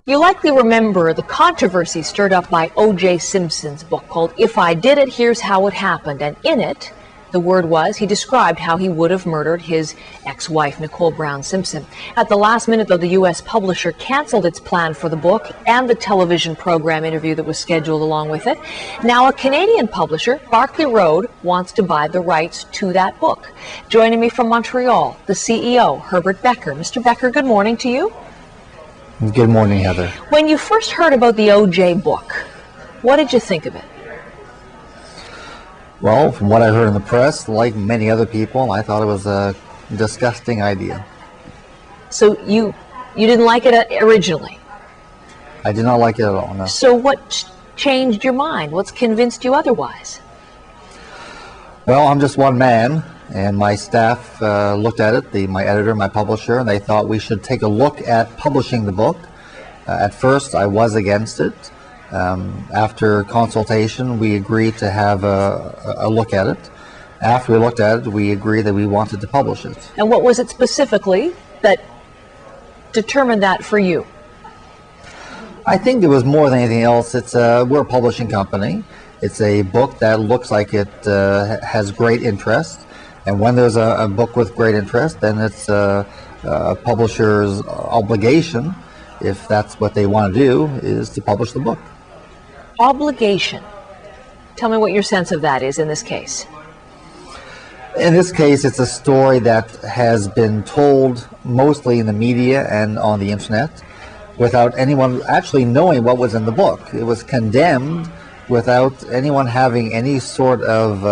You likely remember the controversy stirred up by O.J. Simpson's book called If I Did It, Here's How It Happened. And in it, the word was, he described how he would have murdered his ex-wife, Nicole Brown Simpson. At the last minute, though, the U.S. publisher canceled its plan for the book and the television program interview that was scheduled along with it. Now a Canadian publisher, Barclay, wants to buy the rights to that book. Joining me from Montreal, the CEO, Herbert Becker. Mr. Becker, good morning to you. Good morning, Heather. When you first heard about the O.J. book, what did you think of it? Well, from what I heard in the press, like many other people, I thought it was a disgusting idea. So you didn't like it originally? I did not like it at all, no. So what changed your mind? What's convinced you otherwise? Well, I'm just one man, and my staff looked at it, my editor, my publisher, and they thought we should take a look at publishing the book. At first, I was against it. After consultation, we agreed to have a look at it. After we looked at it, we agreed that we wanted to publish it. And what was it specifically that determined that for you? I think it was more than anything else. We're a publishing company. It's a book that looks like it has great interest. And when there's a book with great interest, then it's a publisher's obligation, if that's what they want to do, is to publish the book. Obligation. Tell me what your sense of that is in this case. In this case, it's a story that has been told mostly in the media and on the internet without anyone actually knowing what was in the book. It was condemned without anyone having any sort of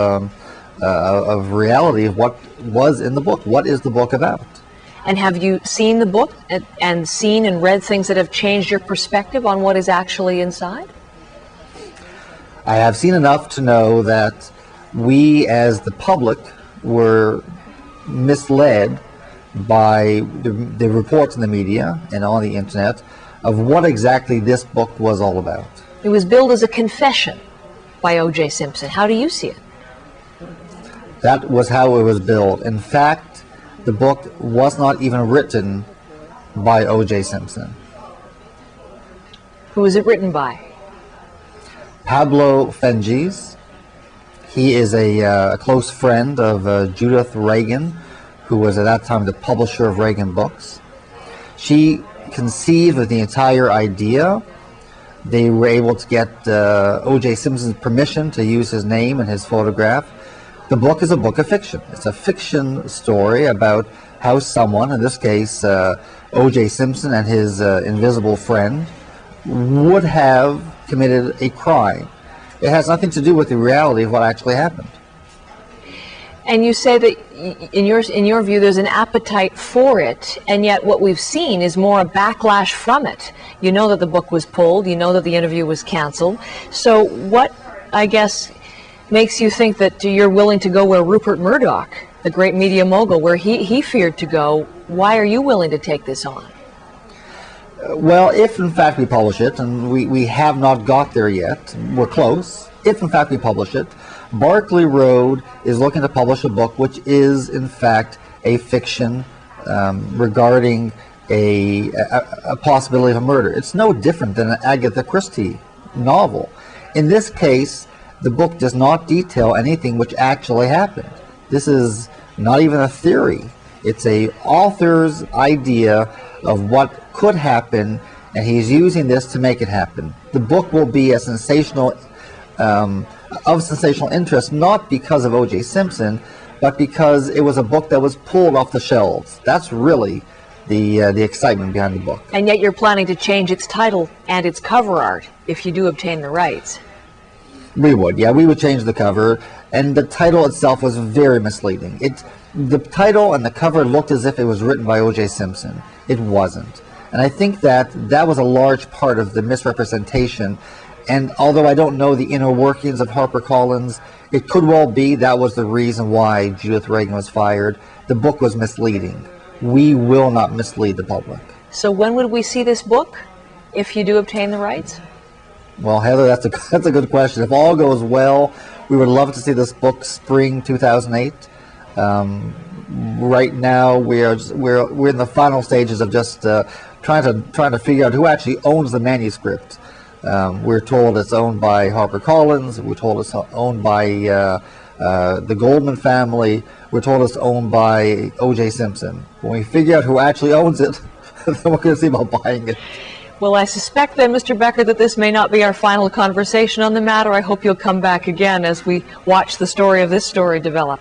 reality of what was in the book. What is the book about? And have you seen the book and seen and read things that have changed your perspective on what is actually inside? I have seen enough to know that we as the public were misled by the reports in the media and on the internet of what exactly this book was all about. It was billed as a confession by O.J. Simpson. How do you see it? That was how it was billed. In fact, the book was not even written by O.J. Simpson. Who was it written by? Pablo Fengiz. He is a close friend of Judith Reagan, who was at that time the publisher of Reagan Books. She conceived of the entire idea. They were able to get O.J. Simpson's permission to use his name and his photograph. The book is a book of fiction. It's a fiction story about how someone, in this case O.J. Simpson and his invisible friend, would have committed a crime. It has nothing to do with the reality of what actually happened. And you say that in your view there's an appetite for it, and yet what we've seen is more a backlash from it. You know that the book was pulled, you know that the interview was canceled. So what, I guess, makes you think that you're willing to go where Rupert Murdoch, the great media mogul, where he feared to go? Why are you willing to take this on? Well, if in fact we publish it, and we have not got there yet, we're close. If in fact we publish it, Barclay is looking to publish a book which is in fact a fiction regarding a possibility of a murder. It's no different than an Agatha Christie novel. In this case, the book does not detail anything which actually happened. This is not even a theory. It's a author's idea of what could happen, and he's using this to make it happen. The book will be a sensational, of sensational interest, not because of O.J. Simpson, but because it was a book that was pulled off the shelves. That's really the excitement behind the book. And yet you're planning to change its title and its cover art if you do obtain the rights. We would, yeah, we would change the cover, and the title itself was very misleading. The title and the cover looked as if it was written by O.J. Simpson. It wasn't. And I think that was a large part of the misrepresentation. And although I don't know the inner workings of HarperCollins, it could well be that was the reason why Judith Reagan was fired. The book was misleading. We will not mislead the public. So when would we see this book, if you do obtain the rights? Well, Heather, that's a good question. If all goes well, we would love to see this book spring 2008. Right now, we're in the final stages of just trying to figure out who actually owns the manuscript. We're told it's owned by HarperCollins. We're told it's owned by the Goldman family. We're told it's owned by O.J. Simpson. When we figure out who actually owns it, then we're going to see about buying it. Well, I suspect then, Mr. Becker, that this may not be our final conversation on the matter. I hope you'll come back again as we watch the story of this story develop.